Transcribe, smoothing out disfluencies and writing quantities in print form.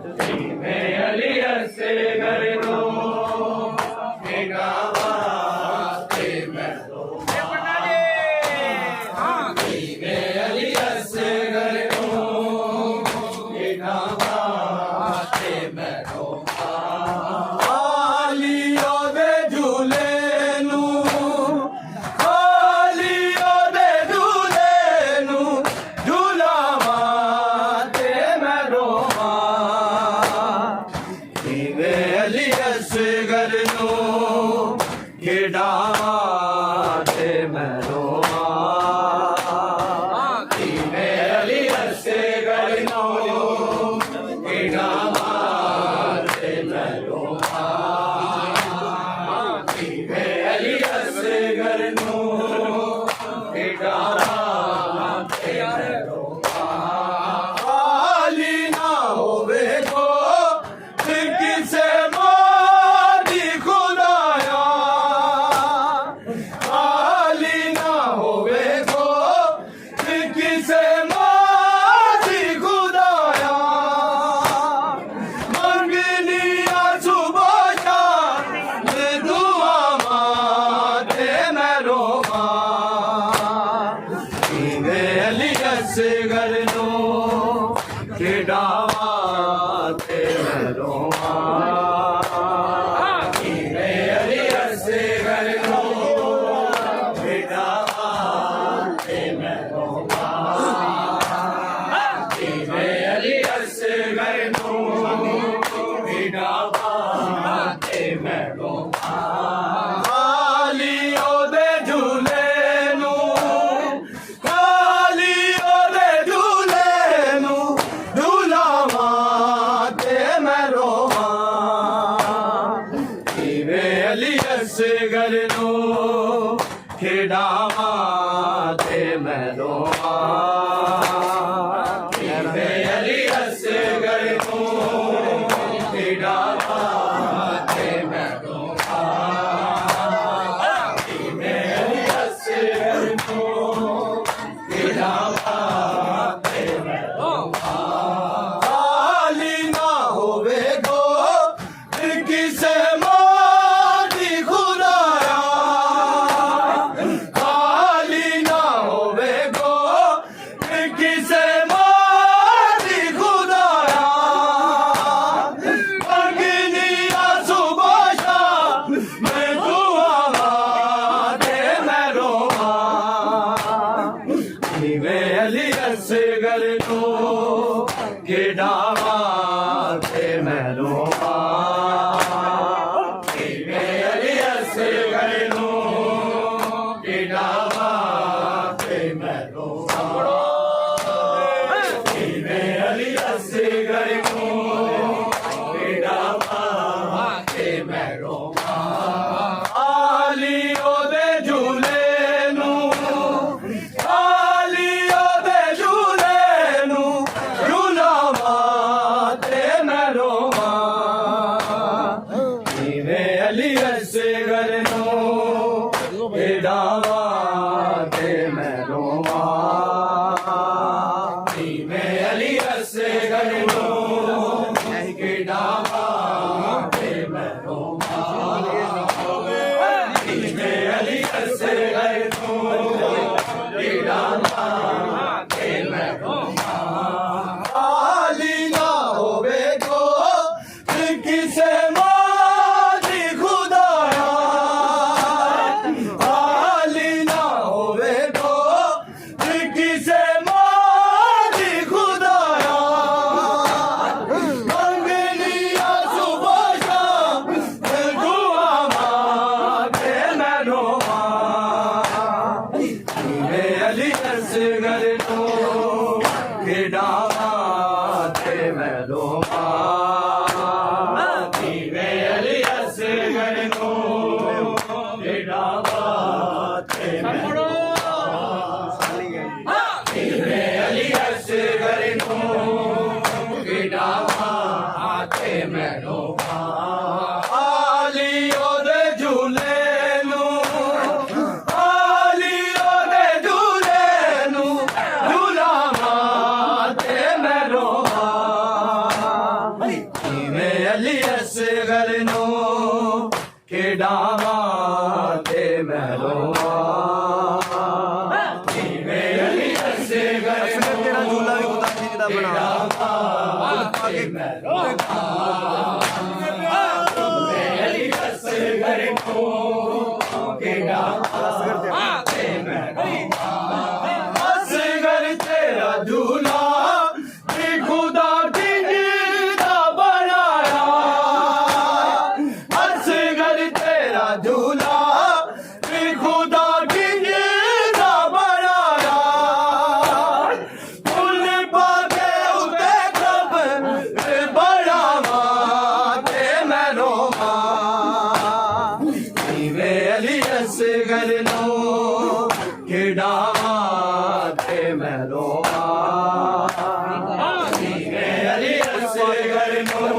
मैं अली से घर रो वास्ते मैं रो मैं अली से घर रो वास्ते मैं रो आलियो दे झूले नू आलियो दे झूले नू झूलावा ते मैं रोवा वे अली असगर नू खिडावा ते मैं रोवा वे अली असगर नू खिडावा ते मैं रोवा वे अली असगर नू खिडावा ते मैं रोवा आली ना होवे को किसे मारी खुदाया आली ना होवे को किसे मारी खुदाया मंगनिया सुबह मैं दुआ माते मैं रोवा वे अली असगर नो खिडावा ते मैं रोवा वे अली असगर नो खिडावा ते मैं रोवा वे अली असगर नो खिडावा ते मैं रोवा आलियो दे झूले नू आलियो दे झूले नू झूलावा ते मैं रोवा वे अली असगर नू खिडावा ते मैं रोवा वे अली असगर नू खिडावा ते मैं रोवा वे अली असगर नू खिडावा ते मैं रोवा आली ना होवे गो किसे मारी खुदाया आली ना होवे गो किसे मारी खुदाया मंगनिया सुबह मैं दुआ दे मैं रोवा वे अली असगर नो खिडावा ते मैं रोवा वे अली असगर नो खिडावा ते मैं रोवा वे अली असगर नो खिडावा ते मैं रोवा आलियो दे झूले नू आलियो दे झूले नू झूलावा ते मैं रोवा वे अली असगर नू खिडावा ते मैं रोवा वे अली असगर नू खिडावा ते मैं रोवा वे अली असगर नू खिडावा ते मैं रोवा आली ना होवे को किसे मारी खुदाया आली ना होवे को किसे मारी खुदाया मंगनिया सुबह मैं दुआ माते मैं रोवा वे अली असगर नो खिडावा ते मैं रोवा वे अली असगर नो खिडावा ते मैं रोवा वे अली असगर नो खिडावा ते मैं रोवा आलियो दे झूले नू आलियो दे झूले नू झूलावा ते मैं रोवा ਖੇਡਾਵਾਂ ਤੇ ਮੈਂ ਰੋਵਾਂ ਨੀਵੇਂ ਅਲੀ ਅਸਗਰ ਅਸਗਰ ਤੇਰਾ ਝੂਲਾ ਵੀ ਖੁਦਾ ਜੀ ਦਾ ਬਣਾ ਅਲੀ ਅਸਗਰ ਨੂੰ ਖੇਡਾਵਾਂ ਤੇ ਮੈਂ ਰੋਵਾਂ ਅਸਗਰ ਤੇਰਾ ਝੂਲਾ ਵੀ ਖੁਦਾ ਜੀ ਦਾ ਬਣਾਇਆ ਅਸਗਰ ਤੇਰਾ ਝੂਲਾ ਵੀ ਖੁਦਾ ਜੀ ਦਾ ਬਣਾਇਆ ਫੁੱਲ ਪਾ ਕੇ ਉਤੇ ਖਬਰ ਬਣਾਵਾ ਤੇ ਮੈਂ ਰੋਵਾਂ ਨੀਵੇਂ ਅਲੀ ਅਸਗਰ ਨੂੰ ਖੇਡਾਵਾਂ ਤੇ ਮੈਂ ਰੋਵਾਂ ਨੀਵੇਂ ਅਲੀ ਅਸਗਰ ਨੂੰ